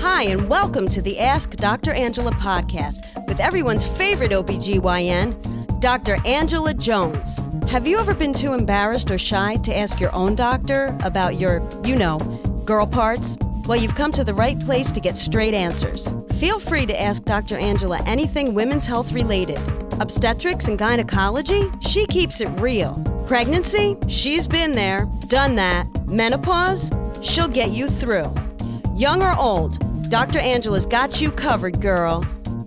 Hi, and welcome to the Ask Dr. Angela podcast with everyone's favorite OBGYN, Dr. Angela Jones. Have you ever been too embarrassed or shy to ask your own doctor about your, girl parts? Well, you've come to the right place to get straight answers. Feel free to ask Dr. Angela anything women's health related. Obstetrics and gynecology? She keeps it real. Pregnancy? She's been there, done that. Menopause? She'll get you through. Young or old, Dr. Angela's got you covered, girl.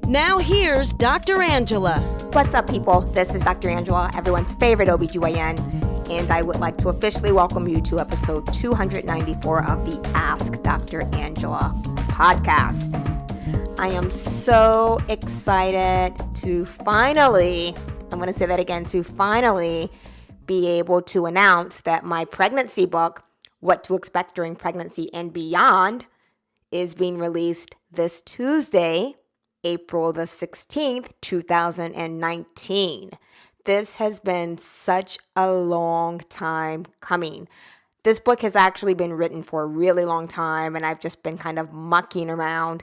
Now here's Dr. Angela. What's up, people? This is Dr. Angela, everyone's favorite OBGYN, and I would like to officially welcome you to episode 294 of the Ask Dr. Angela podcast. I am so excited to finally be able to announce that my pregnancy book, What to Expect During Pregnancy and Beyond, is being released this Tuesday, April the 16th, 2019. This has been such a long time coming. This book has actually been written for a really long time, and I've just been kind of mucking around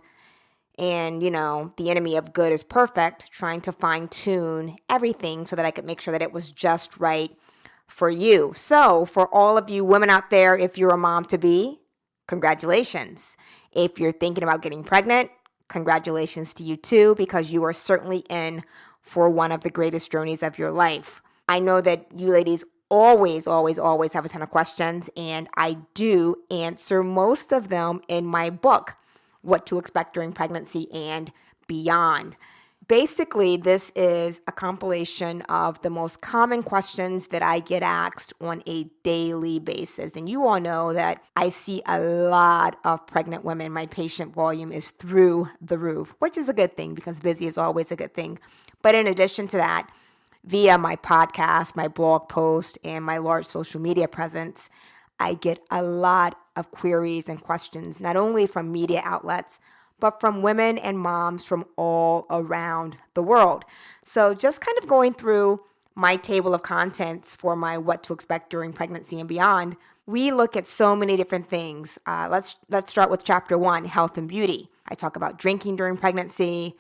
and, the enemy of good is perfect, trying to fine-tune everything so that I could make sure that it was just right for you. So for all of you women out there, if you're a mom-to-be, congratulations. If you're thinking about getting pregnant, congratulations to you too, because you are certainly in for one of the greatest journeys of your life. I know that you ladies always have a ton of questions, and I do answer most of them in my book, What to Expect During Pregnancy and Beyond. Basically, this is a compilation of the most common questions that I get asked on a daily basis. And you all know that I see a lot of pregnant women. My patient volume is through the roof, which is a good thing because busy is always a good thing. But in addition to that, via my podcast, my blog post, and my large social media presence, I get a lot of queries and questions, not only from media outlets, but from women and moms from all around the world. So just kind of going through my table of contents for my What to Expect During Pregnancy and Beyond, we look at so many different things. Let's start with chapter 1, health and beauty. I talk about drinking during pregnancy.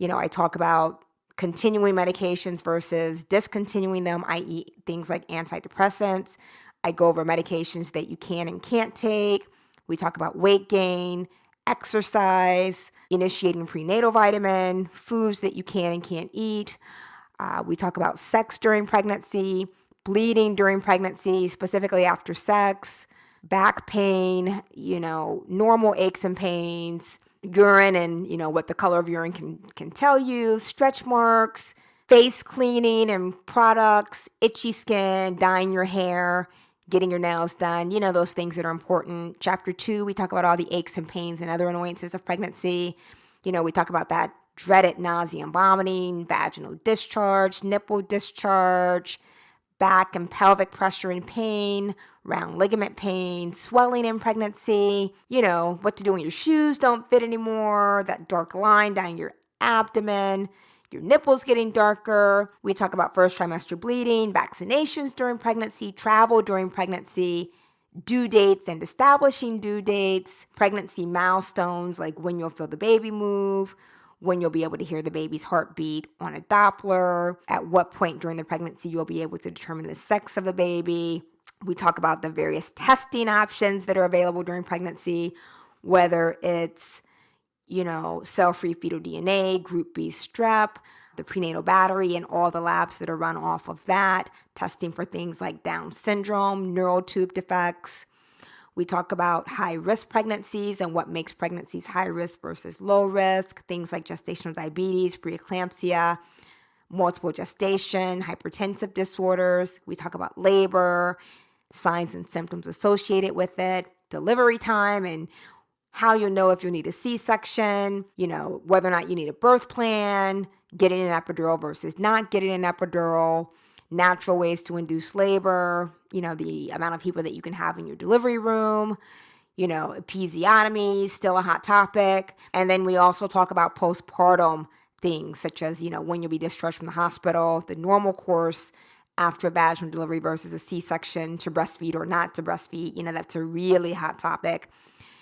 I talk about continuing medications versus discontinuing them, i.e. things like antidepressants. I go over medications that you can and can't take. We talk about weight gain, exercise, initiating prenatal vitamin, foods that you can and can't eat. We talk about sex during pregnancy, bleeding during pregnancy, specifically after sex, back pain, normal aches and pains, urine and, what the color of urine can tell you, stretch marks, face cleaning and products, itchy skin, dyeing your hair, getting your nails done, those things that are important. Chapter 2, we talk about all the aches and pains and other annoyances of pregnancy. We talk about that dreaded nausea and vomiting, vaginal discharge, nipple discharge, back and pelvic pressure and pain, round ligament pain, swelling in pregnancy, what to do when your shoes don't fit anymore, that dark line down your abdomen, your nipples getting darker. We talk about first trimester bleeding, vaccinations during pregnancy, travel during pregnancy, due dates and establishing due dates, pregnancy milestones like when you'll feel the baby move, when you'll be able to hear the baby's heartbeat on a Doppler, at what point during the pregnancy you'll be able to determine the sex of the baby. We talk about the various testing options that are available during pregnancy, whether it's cell-free fetal DNA, group B strep, the prenatal battery, and all the labs that are run off of that, testing for things like Down syndrome, neural tube defects. We talk about high-risk pregnancies and what makes pregnancies high-risk versus low-risk, things like gestational diabetes, preeclampsia, multiple gestation, hypertensive disorders. We talk about labor, signs and symptoms associated with it, delivery time, and how you'll know if you need a C-section, whether or not you need a birth plan, getting an epidural versus not getting an epidural, natural ways to induce labor, the amount of people that you can have in your delivery room, episiotomy, still a hot topic. And then we also talk about postpartum things such as, when you'll be discharged from the hospital, the normal course after a vaginal delivery versus a C-section, to breastfeed or not to breastfeed. That's a really hot topic.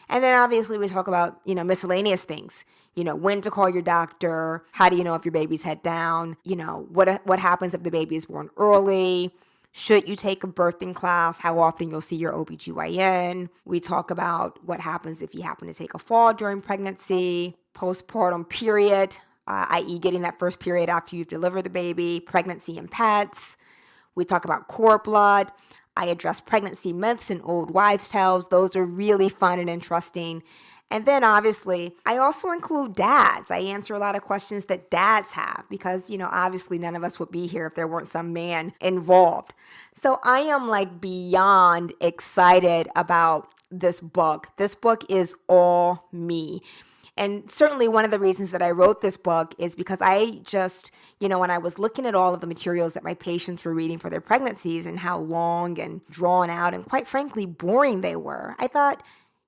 And then obviously we talk about, miscellaneous things. When to call your doctor, how do you know if your baby's head down, what happens if the baby is born early, should you take a birthing class, how often you'll see your OBGYN. We talk about what happens if you happen to take a fall during pregnancy, postpartum period, i.e. getting that first period after you've delivered the baby, pregnancy in pets. We talk about cord blood. I address pregnancy myths and old wives' tales. Those are really fun and interesting. And then obviously, I also include dads. I answer a lot of questions that dads have because, obviously none of us would be here if there weren't some man involved. So I am beyond excited about this book. This book is all me. And certainly one of the reasons that I wrote this book is because I just, when I was looking at all of the materials that my patients were reading for their pregnancies and how long and drawn out and quite frankly boring they were, I thought,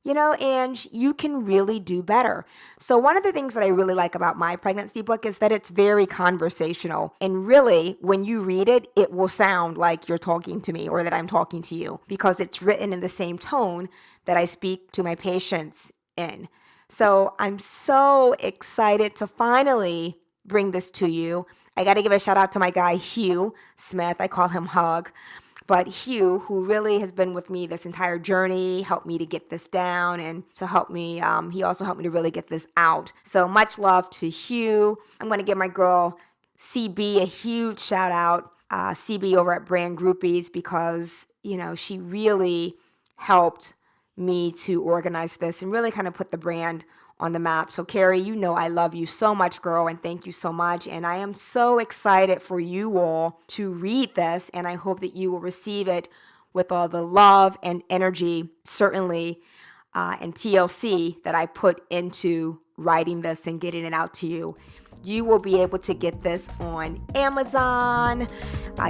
Ange, you can really do better. So one of the things that I really like about my pregnancy book is that it's very conversational. And really, when you read it, it will sound like you're talking to me or that I'm talking to you because it's written in the same tone that I speak to my patients in. So I'm so excited to finally bring this to you. I got to give a shout out to my guy, Hugh Smith. I call him Hug. But Hugh, who really has been with me this entire journey, helped me to get this down and to help me, he also helped me to really get this out. So much love to Hugh. I'm going to give my girl CB a huge shout out, CB over at Brand Groupies, because, she really helped me to organize this and really kind of put the brand on the map. So Carrie, I love you so much, girl, and thank you so much. And I am so excited for you all to read this, and I hope that you will receive it with all the love and energy, certainly, and TLC that I put into writing this and getting it out to you. You will be able to get this on Amazon.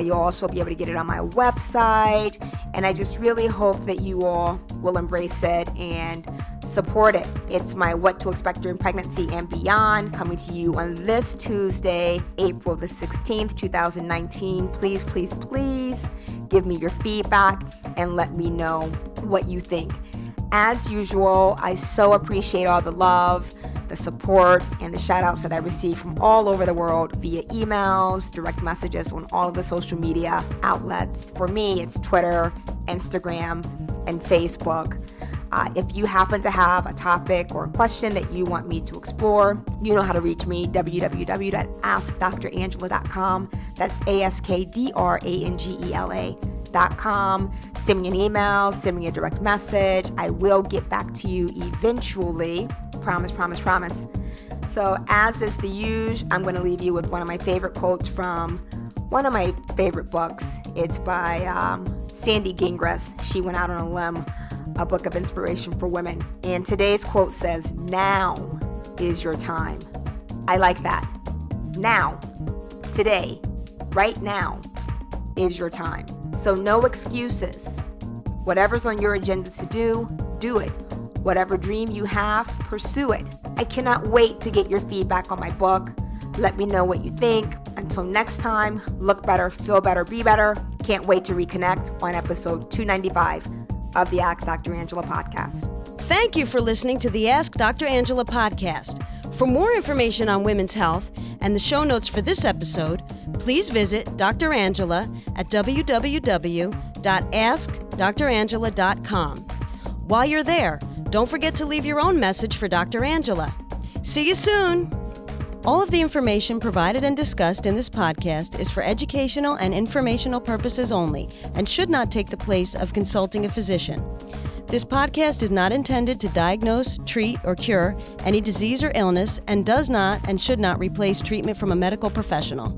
You'll also be able to get it on my website. And I just really hope that you all will embrace it and support it. It's my What to Expect During Pregnancy and Beyond, coming to you on this Tuesday, April the 16th, 2019. Please, please, please give me your feedback and let me know what you think. As usual, I so appreciate all the love, the support, and the shout outs that I receive from all over the world via emails, direct messages on all of the social media outlets. For me, it's Twitter, Instagram, and Facebook. If you happen to have a topic or a question that you want me to explore, you know how to reach me, www.askdrangela.com. That's AskDrangela.com. Send me an email, send me a direct message. I will get back to you eventually. Promise, promise, promise. So as is the usual, I'm going to leave you with one of my favorite quotes from one of my favorite books. It's by Sandy Gingras. She went out on a limb, a book of inspiration for women. And today's quote says, "Now is your time." I like that. Now, today, right now is your time. So no excuses. Whatever's on your agenda to do, do it. Whatever dream you have, pursue it. I cannot wait to get your feedback on my book. Let me know what you think. Until next time, look better, feel better, be better. Can't wait to reconnect on episode 295 of the Ask Dr. Angela podcast. Thank you for listening to the Ask Dr. Angela podcast. For more information on women's health and the show notes for this episode, please visit Dr. Angela at www.askdrangela.com. While you're there, don't forget to leave your own message for Dr. Angela. See you soon! All of the information provided and discussed in this podcast is for educational and informational purposes only and should not take the place of consulting a physician. This podcast is not intended to diagnose, treat, or cure any disease or illness and does not and should not replace treatment from a medical professional.